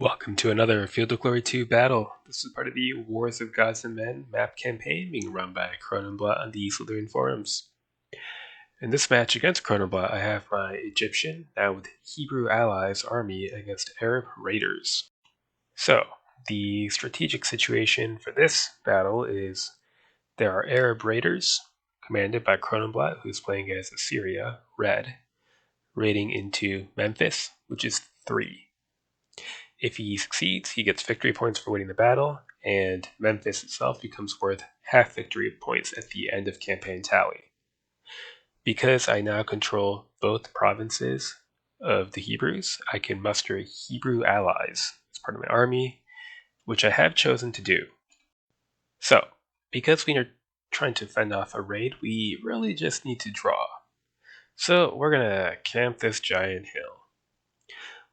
Welcome to another Field of Glory 2 battle. This is part of the Wars of Gods and Men map campaign being run by Cronenblatt on the Slytherin forums. In this match against Cronenblatt, I have my Egyptian, now with Hebrew allies, army against Arab raiders. So, the strategic situation for this battle is there are Arab raiders, commanded by Cronenblatt, who's playing as Assyria, red, raiding into Memphis, which is 3. If he succeeds, he gets victory points for winning the battle, and Memphis itself becomes worth half victory points at the end of campaign tally. Because I now control both provinces of the Hebrews, I can muster Hebrew allies as part of my army, which I have chosen to do. So, because we are trying to fend off a raid, we really just need to draw. So we're going to camp this giant hill.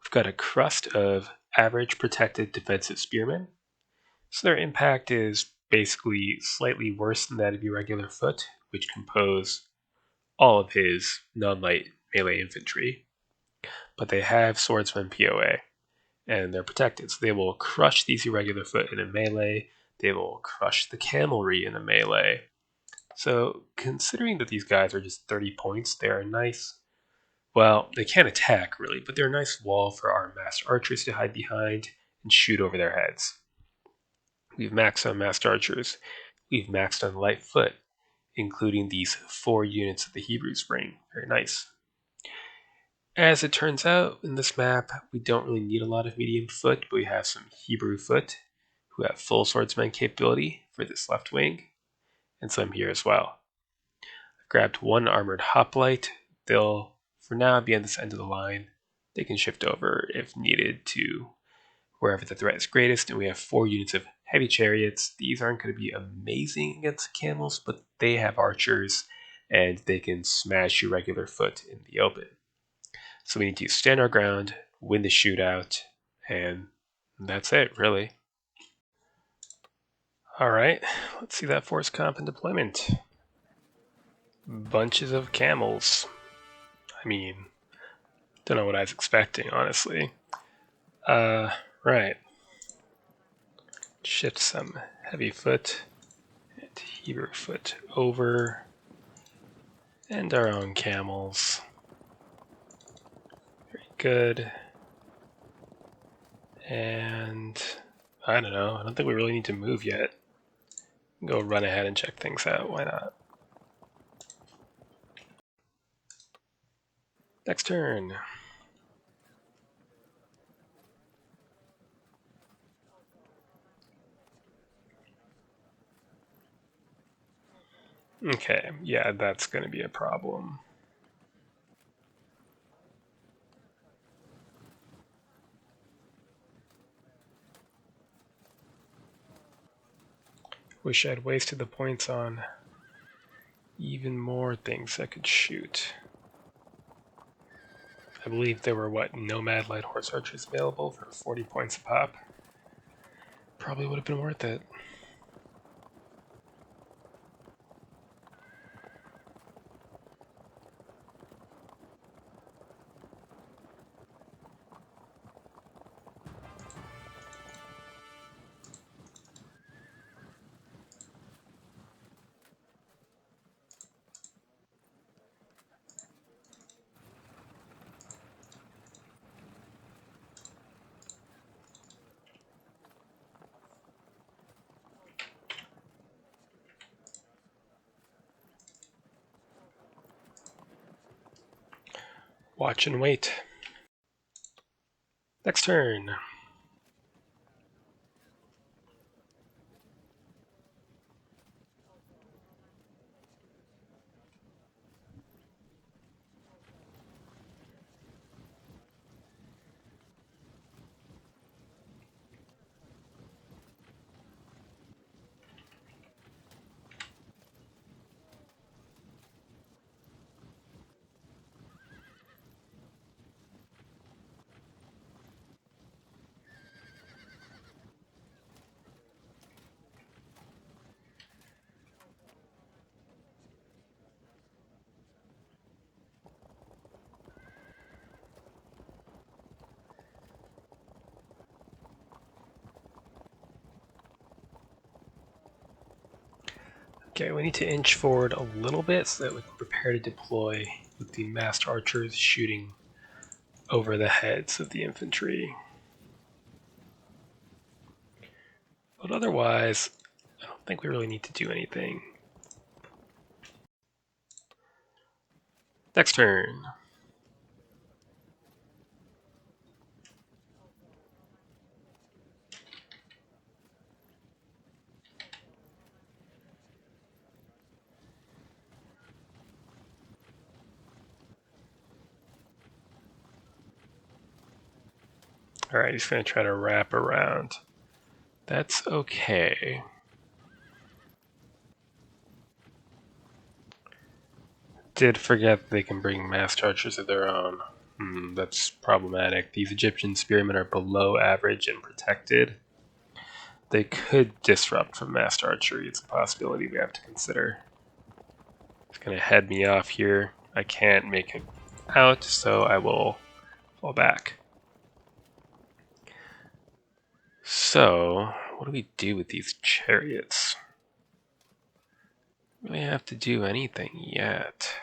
We've got a crust of average protected defensive spearmen, so their impact is basically slightly worse than that of your regular foot, which compose all of his non-light melee infantry. But they have swordsman POA, and they're protected, so they will crush these irregular foot in a melee. They will crush the cavalry in a melee. So considering that these guys are just 30 points, they are nice. Well, they can't attack really, but they're a nice wall for our masked archers to hide behind and shoot over their heads. We've maxed on masked archers. We've maxed on light foot, including these 4 units of the Hebrews bring. Very nice. As it turns out, in this map, we don't really need a lot of medium foot, but we have some Hebrew foot who have full swordsman capability for this left wing, and some here as well. I've grabbed 1 armored hoplite. They'll, for now, be on this end of the line. They can shift over if needed to wherever the threat is greatest, and we have 4 units of heavy chariots. These aren't going to be amazing against camels, but they have archers, and they can smash your regular foot in the open. So we need to stand our ground, win the shootout, and that's it, really. Alright, let's see that force comp in deployment. Bunches of camels. I mean, don't know what I was expecting, honestly. Right. Shift some heavy foot and Hebrew foot over, and our own camels. Very good. And I don't know, I don't think we really need to move yet. Go run ahead and check things out, why not? Next turn. Okay, yeah, that's going to be a problem. Wish I'd wasted the points on even more things I could shoot. I believe there were, Nomad Light Horse Archers available for 40 points a pop. Probably would have been worth it. Watch and wait. Next turn. Okay, we need to inch forward a little bit so that we can prepare to deploy with the masked archers shooting over the heads of the infantry. But otherwise, I don't think we really need to do anything. Next turn. Alright, he's going to try to wrap around. That's okay. Did forget they can bring masked archers of their own. That's problematic. These Egyptian spearmen are below average and protected. They could disrupt from masked archery. It's a possibility we have to consider. It's going to head me off here. I can't make it out, so I will fall back. So, what do we do with these chariots? We don't have to do anything yet.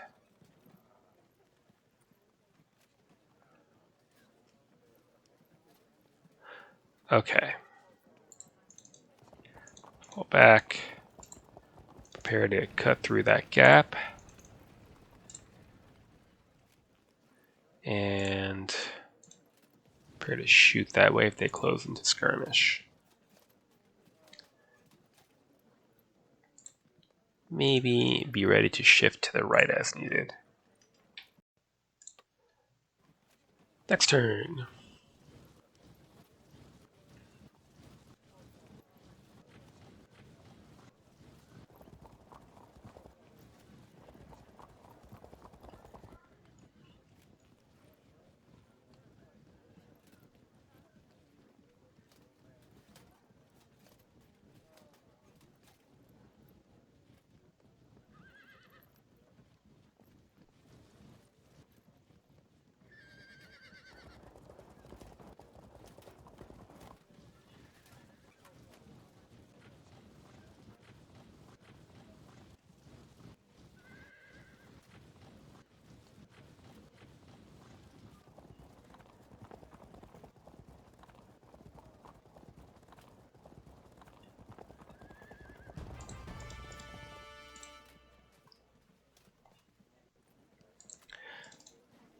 Okay. Fall back. Prepare to cut through that gap. And prepare to shoot that way if they close into skirmish. Maybe be ready to shift to the right as needed. Next turn.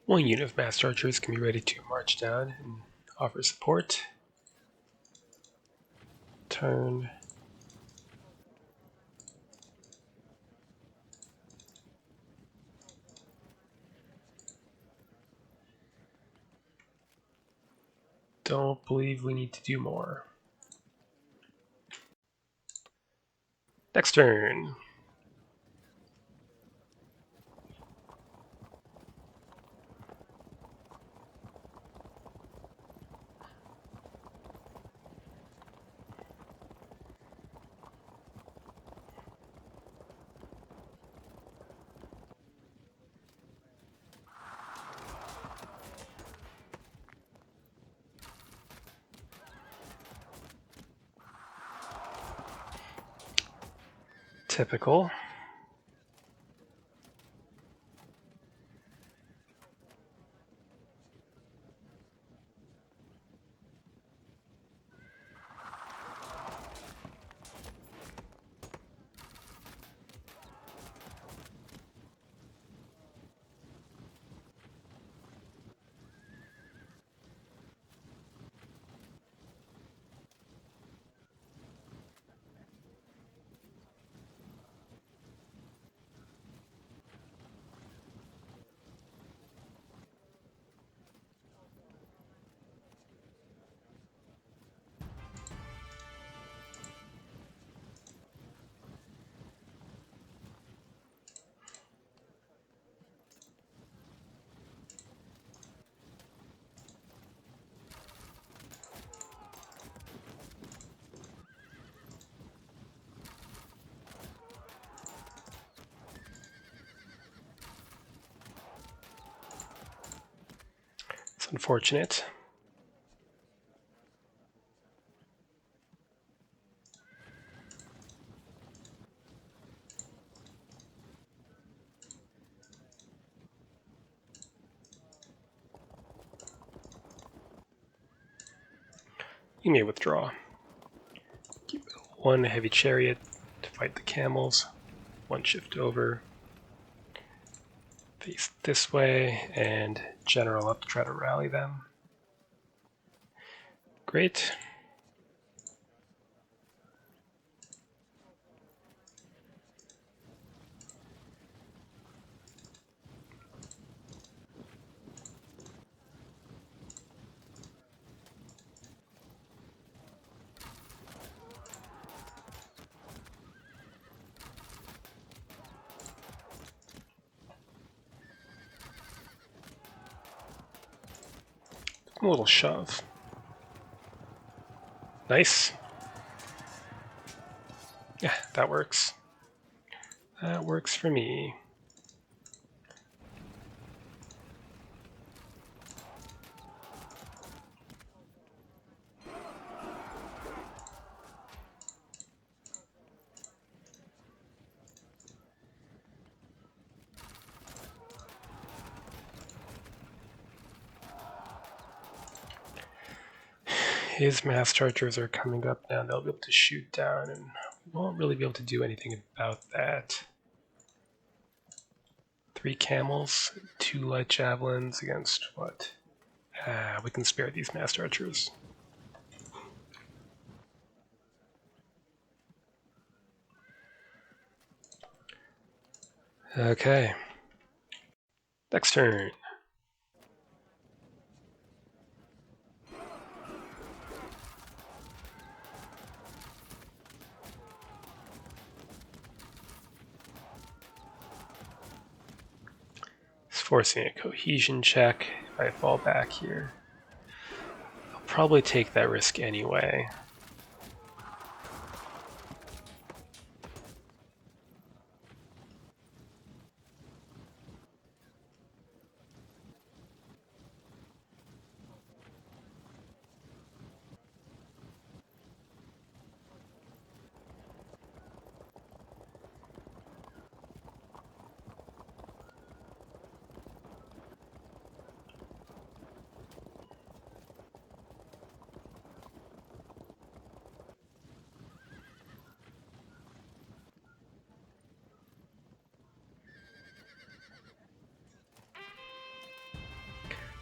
One unit of masked archers can be ready to march down and offer support. Turn. Don't believe we need to do more. Next turn. Typical. It's unfortunate. You may withdraw. Keep 1 heavy chariot to fight the camels. 1 shift over. Face this way, and general up to try to rally them. Great. A little shove. Nice. Yeah, that works. That works for me. His mass chargers are coming up now. They'll be able to shoot down, and we won't really be able to do anything about that. 3 camels, 2 light javelins against what? We can spare these mass archers. Okay. Next turn. It's forcing a cohesion check if I fall back here. I'll probably take that risk anyway.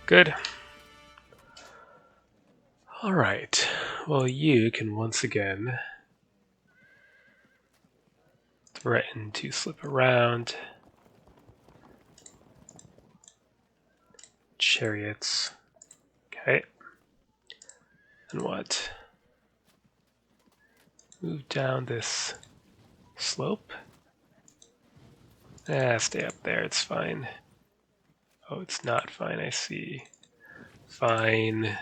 Good. Alright, well you can once again threaten to slip around. Chariots. Okay. And what? Move down this slope? Stay up there, it's fine. Oh, it's not fine, I see. Fine.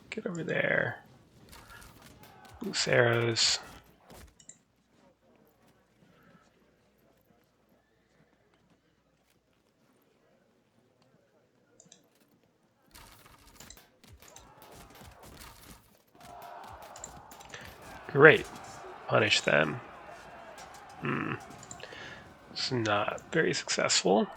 Get over there. Loose arrows. Great. Punish them. It's not very successful.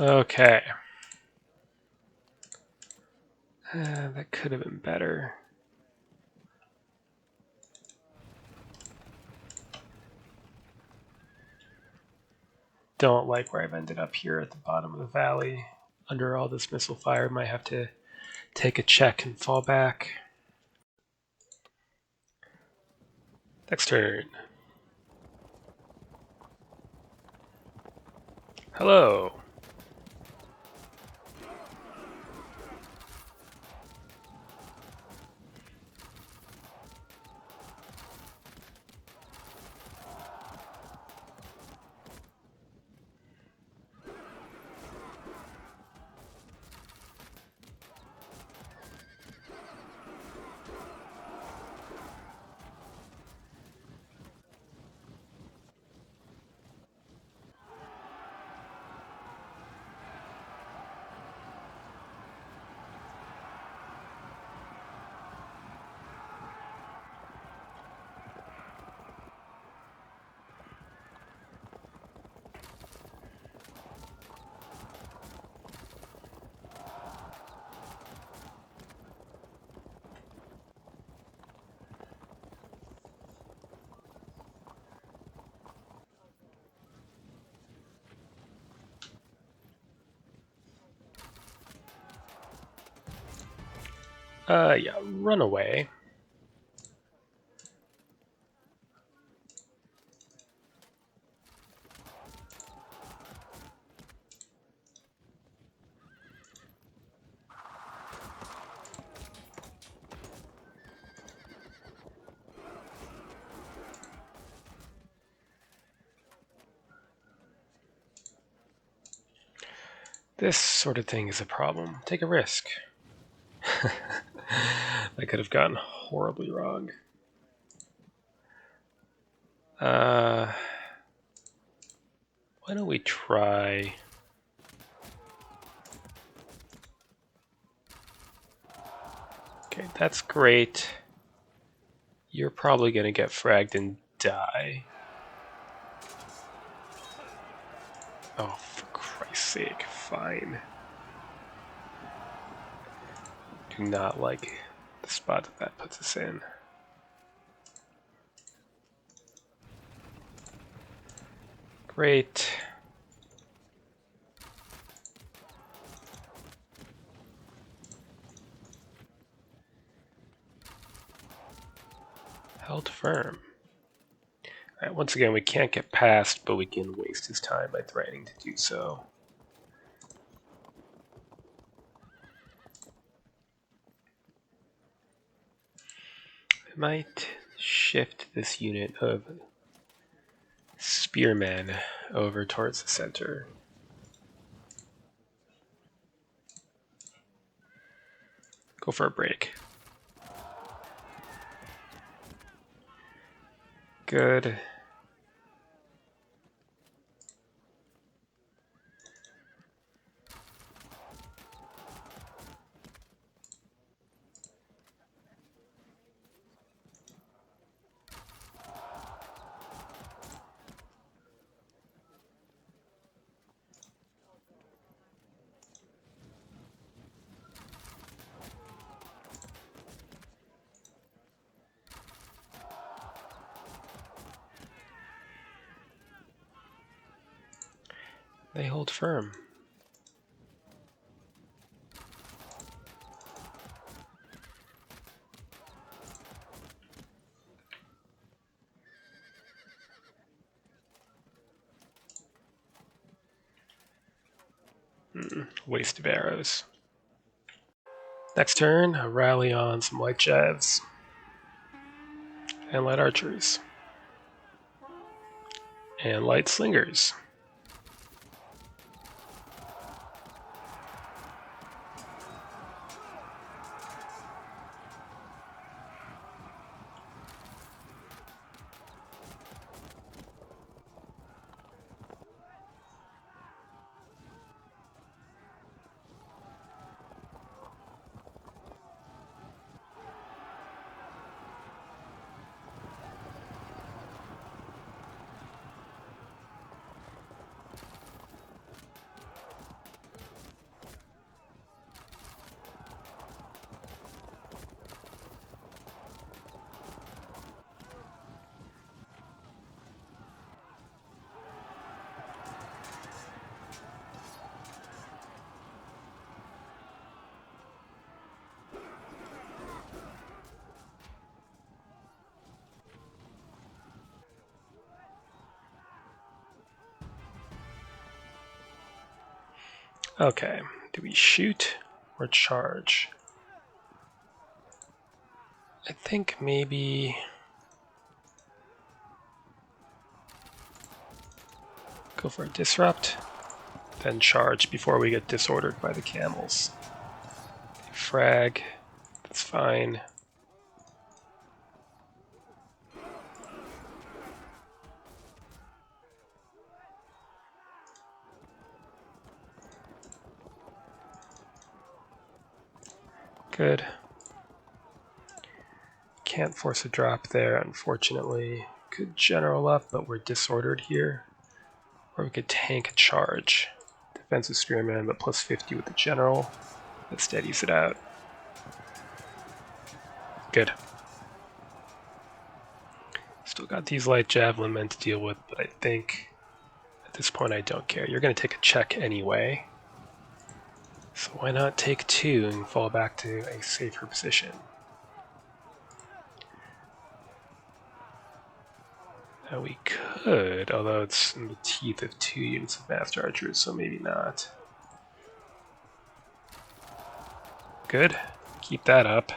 Okay. That could have been better. Don't like where I've ended up here at the bottom of the valley. Under all this missile fire, might have to take a check and fall back. Next turn. Hello. Yeah, run away. This sort of thing is a problem. Take a risk. That could have gone horribly wrong. Why don't we try... Okay, that's great. You're probably going to get fragged and die. Oh, for Christ's sake, fine. Do not like the spot that puts us in. Great. Held firm. Alright, once again, we can't get past, but we can waste his time by threatening to do so. I might shift this unit of spearmen over towards the center. Go for a break. Good. They hold firm. Waste of arrows. Next turn, a rally on some light javs and light archers and light slingers. Okay, do we shoot or charge? I think maybe... go for a disrupt, then charge before we get disordered by the camels. Frag, that's fine. Good. Can't force a drop there, unfortunately. Could general up, but we're disordered here. Or we could tank a charge. Defensive spearman, but plus 50 with the general. That steadies it out. Good. Still got these light javelin men to deal with, but I think at this point I don't care. You're going to take a check anyway. So why not take 2 and fall back to a safer position? Now we could, although it's in the teeth of 2 units of master archers, so maybe not. Good. Keep that up.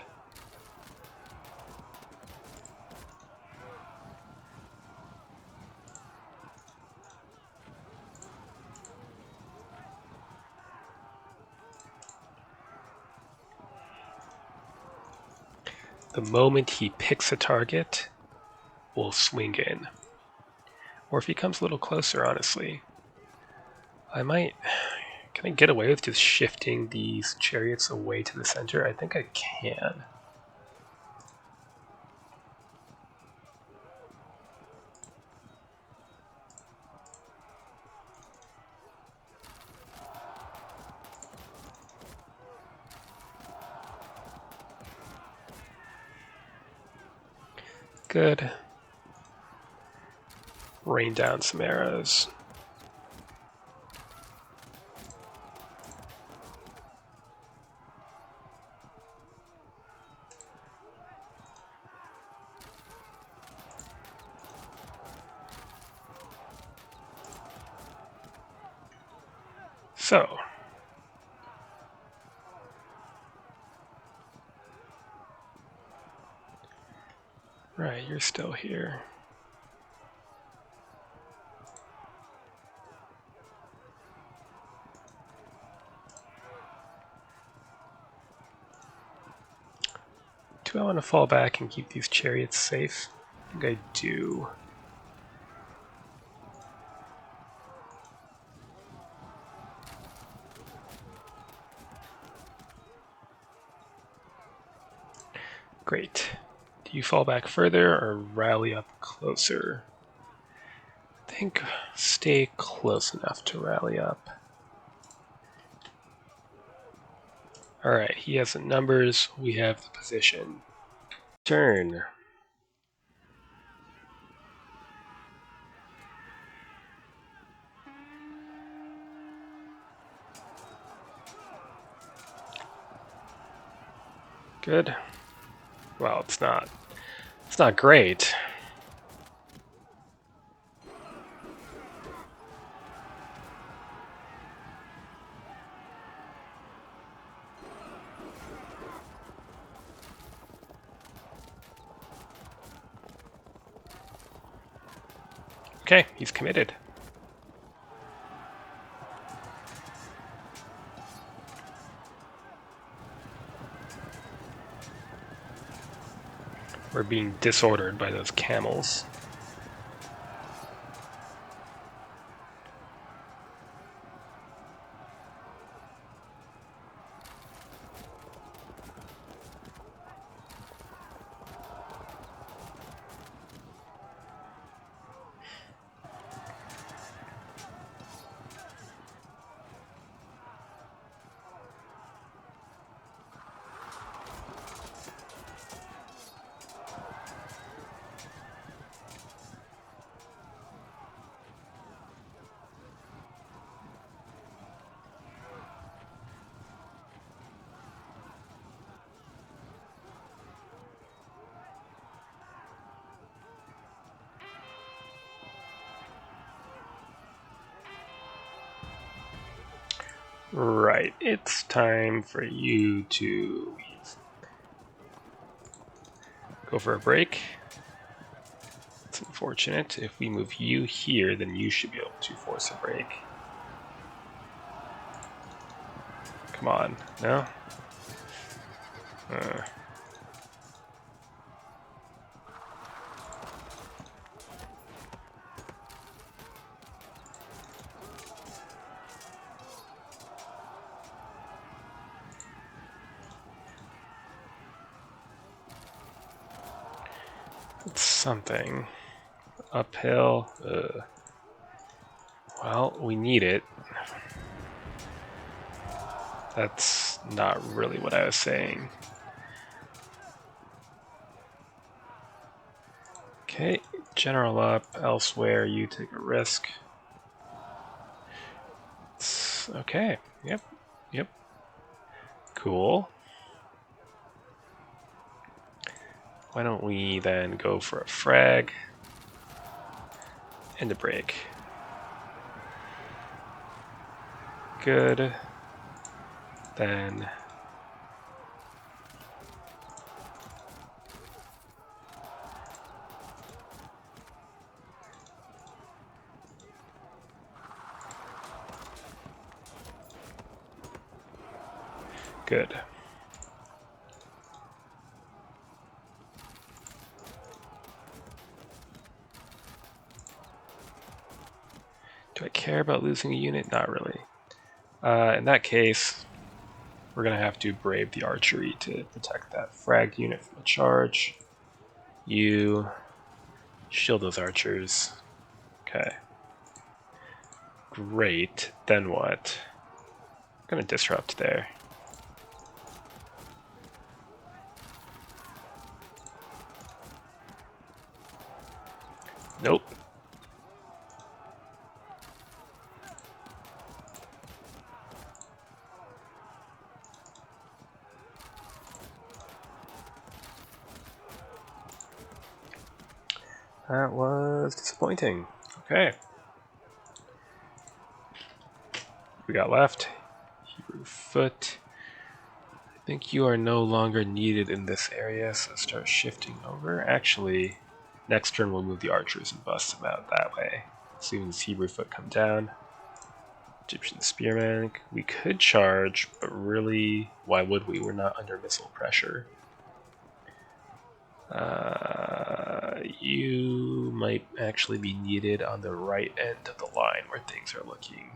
The moment he picks a target, we'll swing in. Or if he comes a little closer, honestly. I might... Can I get away with just shifting these chariots away to the center? I think I can. Good. Rain down some arrows. So, right, you're still here. Do I want to fall back and keep these chariots safe? I think I do. Great. Do you fall back further or rally up closer? I think stay close enough to rally up. Alright, he has the numbers, we have the position. Turn. Good. Well, it's not great. Okay, he's committed. We're being disordered by those camels. Right, it's time for you to go for a break. It's unfortunate. If we move you here, then you should be able to force a break. Come on, no? It's something. Uphill. Well, we need it. That's not really what I was saying. Okay, general up. Elsewhere, you take a risk. Okay, yep. Cool. Why don't we then go for a frag and a break? Good. Then good. Do I care about losing a unit? Not really. In that case, we're going to have to brave the archery to protect that frag unit from a charge. You shield those archers. Okay. Great. Then what? I'm going to disrupt there. Nope. That was disappointing. Okay. We got left. Hebrew foot. I think you are no longer needed in this area, so start shifting over. Actually, next turn we'll move the archers and bust them out that way. As soon as Hebrew foot come down. Egyptian spearman. We could charge, but really, why would we? We're not under missile pressure. You might actually be needed on the right end of the line where things are looking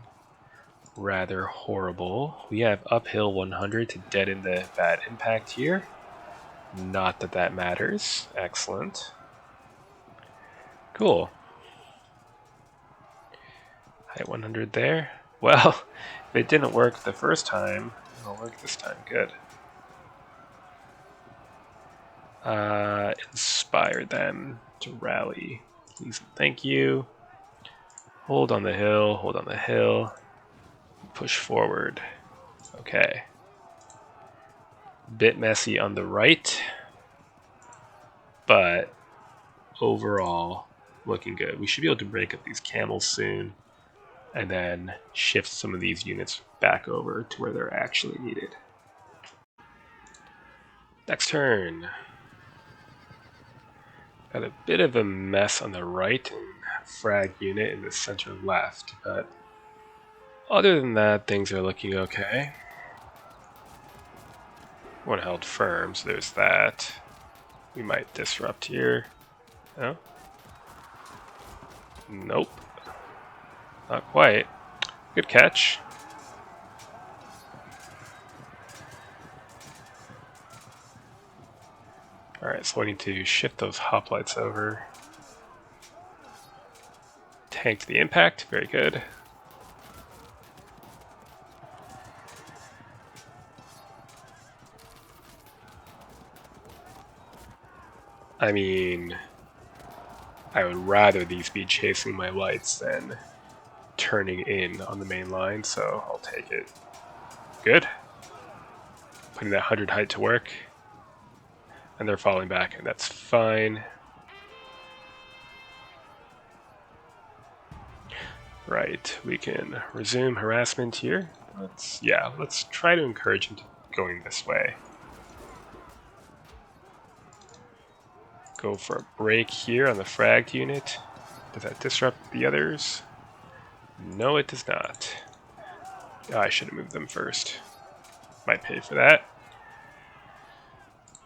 rather horrible. We have uphill 100 to deaden the bad impact here. Not that that matters. Excellent. Cool. Height 100 there. Well, if it didn't work the first time, it'll work this time. Good. Inspire them to rally. Please and thank you. Hold on the hill, hold on the hill. Push forward. Okay. Bit messy on the right, but overall looking good. We should be able to break up these camels soon and then shift some of these units back over to where they're actually needed. Next turn. Got a bit of a mess on the right and frag unit in the center left, but other than that, things are looking okay. One held firm, so there's that. We might disrupt here. No? Nope. Not quite. Good catch. Alright, so I need to shift those hoplites over. Tank the impact, very good. I mean, I would rather these be chasing my lights than turning in on the main line, so I'll take it. Good. Putting that 100 height to work. And they're falling back, and that's fine. Right, we can resume harassment here. Let's try to encourage him to going this way. Go for a break here on the fragged unit. Does that disrupt the others? No, it does not. Oh, I should have moved them first. Might pay for that.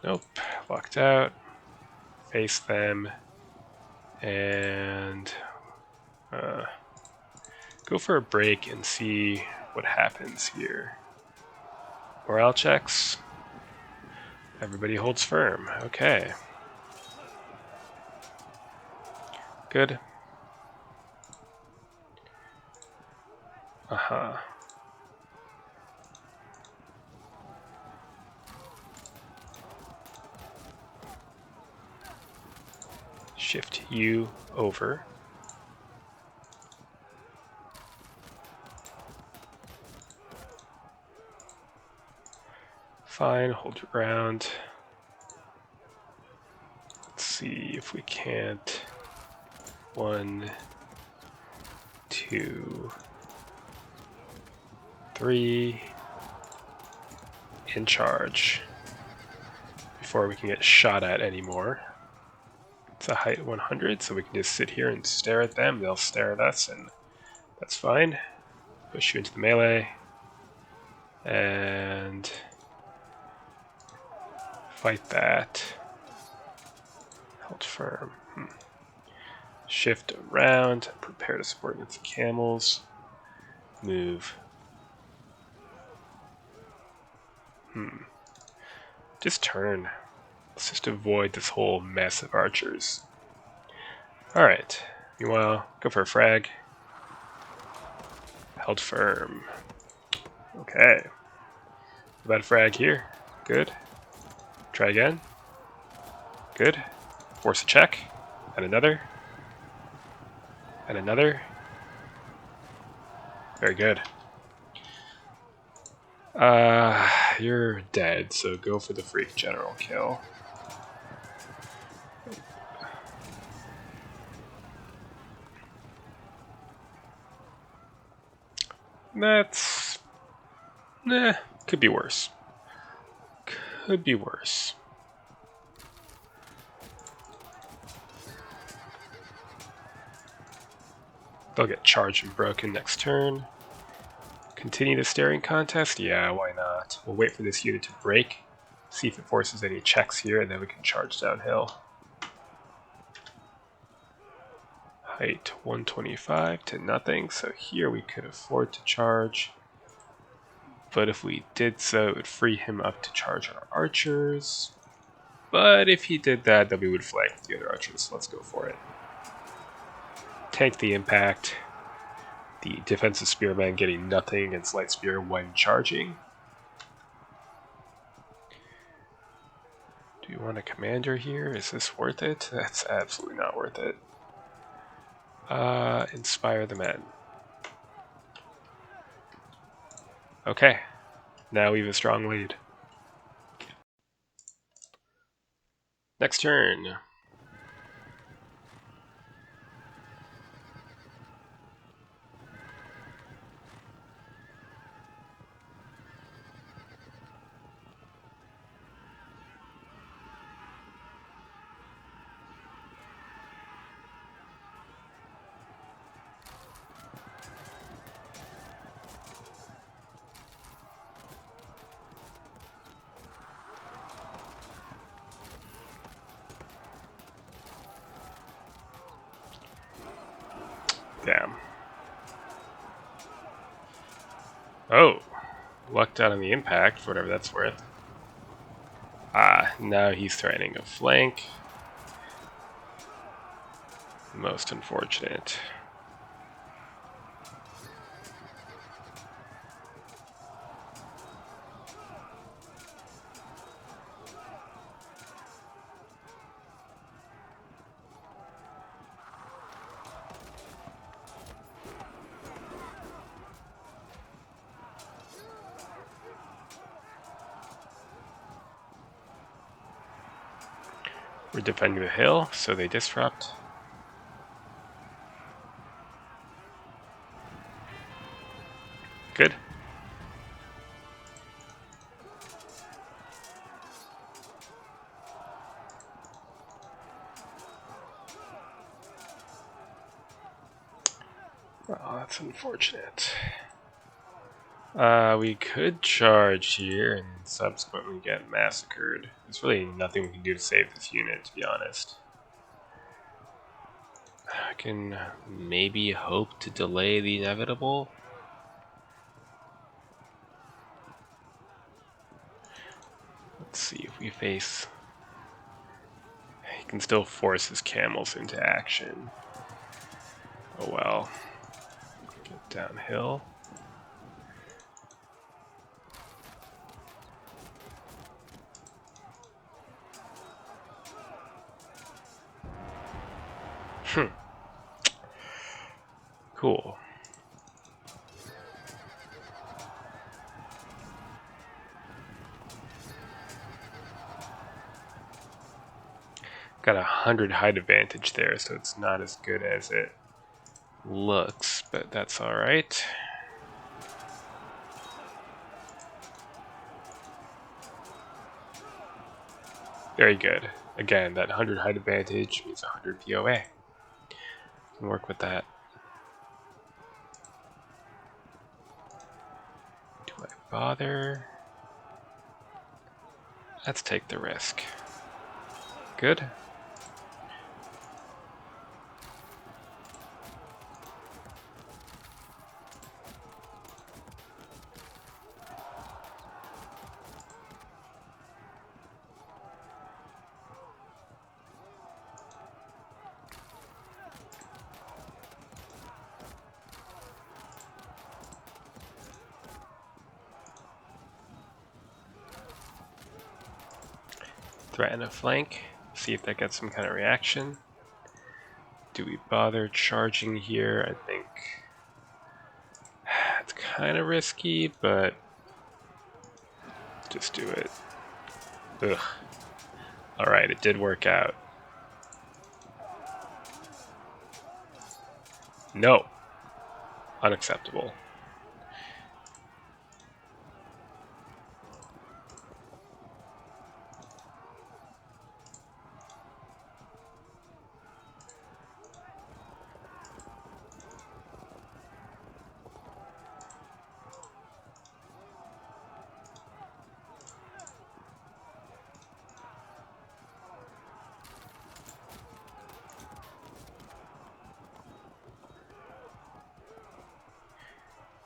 Nope, locked out. Face them. And go for a break and see what happens here. Morale checks. Everybody holds firm. Okay. Good. Shift you over. fine, hold your ground. Let's see if we can't. 1, 2, 3, and charge before we can get shot at anymore. It's a height 100, so we can just sit here and stare at them. They'll stare at us, and that's fine. Push you into the melee. And fight that. Hold firm. Shift around. Prepare to support against the camels. Move. Just turn. Let's just avoid this whole mess of archers. Alright. Meanwhile, go for a frag. Held firm. Okay. About a frag here. Good. Try again. Good. Force a check. And another. And another. Very good. You're dead, so go for the freak general kill. That's... could be worse. Could be worse. They'll get charged and broken next turn. Continue the staring contest? Yeah, why not? We'll wait for this unit to break, see if it forces any checks here, and then we can charge downhill. Height 125 to nothing, so here we could afford to charge. But if we did so, it would free him up to charge our archers. But if he did that, then we would flank with the other archers, so let's go for it. Tank the impact. The defensive spearman getting nothing against light spear when charging. Do you want a commander here? Is this worth it? That's absolutely not worth it. Inspire the men. Okay, now we have a strong lead. Next turn. Damn. Oh, lucked out on the impact, for whatever that's worth. Now he's threatening a flank. Most unfortunate. We're defending the hill, so they disrupt. Good. Oh, that's unfortunate. We could charge here and subsequently get massacred. There's really nothing we can do to save this unit, to be honest. I can maybe hope to delay the inevitable. Let's see if we face... He can still force his camels into action. Oh well. Get downhill. Cool. Got 100 height advantage there, so it's not as good as it looks, but that's alright. Very good. Again, that 100 height advantage means 100 POA. Can work with that. Do I bother? Let's take the risk. Good. Threaten a flank, see if that gets some kind of reaction. Do we bother charging here? I think it's kind of risky, but just do it. Ugh. Alright, it did work out. No. Unacceptable.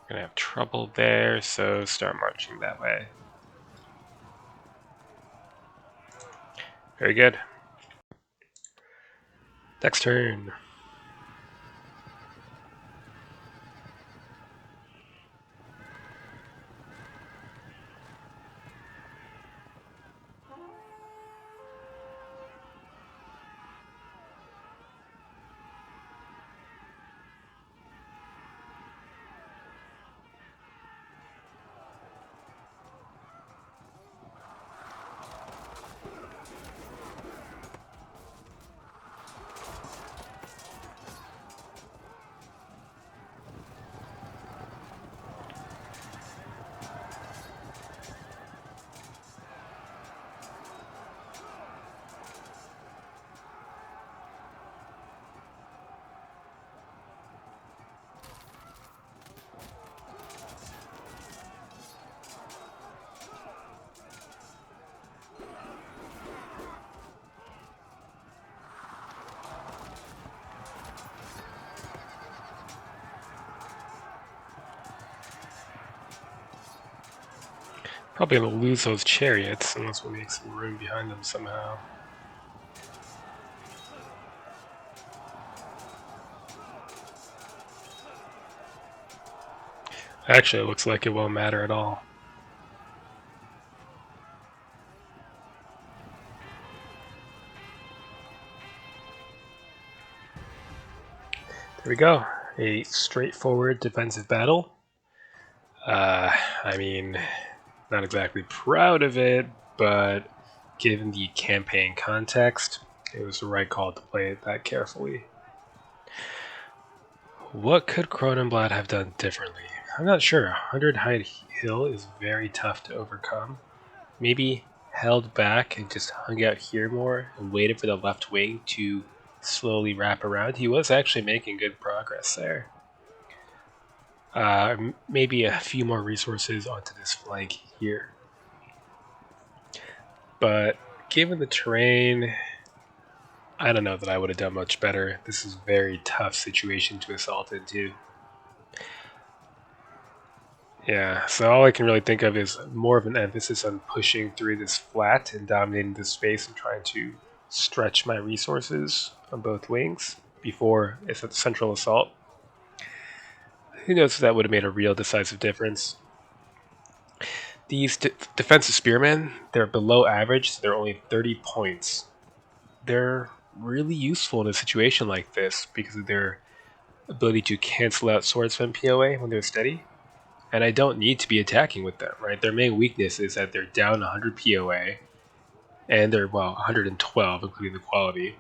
Gonna have trouble there, so start marching that way. Very good. Next turn. Probably gonna lose those chariots unless we make some room behind them somehow. Actually, it looks like it won't matter at all. There we go. A straightforward defensive battle. I mean, not exactly proud of it, but given the campaign context, it was the right call to play it that carefully. What could Cronenblatt have done differently? I'm not sure. 100 Height Hill is very tough to overcome. Maybe held back and just hung out here more and waited for the left wing to slowly wrap around. He was actually making good progress there. Maybe a few more resources onto this flank here. But given the terrain, I don't know that I would have done much better. This is a very tough situation to assault into. Yeah, so all I can really think of is more of an emphasis on pushing through this flat and dominating this space and trying to stretch my resources on both wings before it's a central assault. Who knows if that would have made a real decisive difference. These defensive spearmen, they're below average, so they're only 30 points. They're really useful in a situation like this because of their ability to cancel out swordsman POA when they're steady. And I don't need to be attacking with them, right? Their main weakness is that they're down 100 POA, and they're, well, 112, including the quality,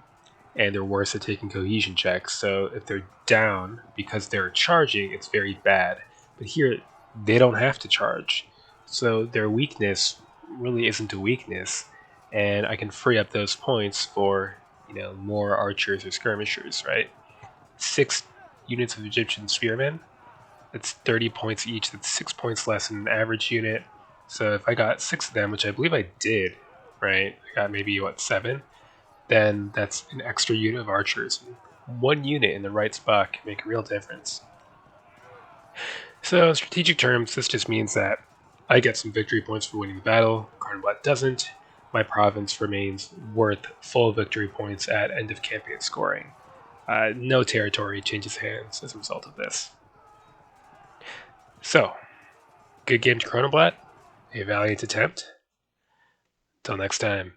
and they're worse at taking cohesion checks. So if they're down because they're charging, it's very bad. But here, they don't have to charge. So their weakness really isn't a weakness, and I can free up those points for, more archers or skirmishers, right? 6 units of Egyptian spearmen, that's 30 points each. That's 6 points less than an average unit. So if I got 6 of them, which I believe I did, right? I got maybe, what, 7? Then that's an extra unit of archers. 1 unit in the right spot can make a real difference. So in strategic terms, this just means that I get some victory points for winning the battle. Karnblat doesn't. My province remains worth full victory points at end of campaign scoring. No territory changes hands as a result of this. So, good game to Chronoblat. A valiant attempt. Till next time.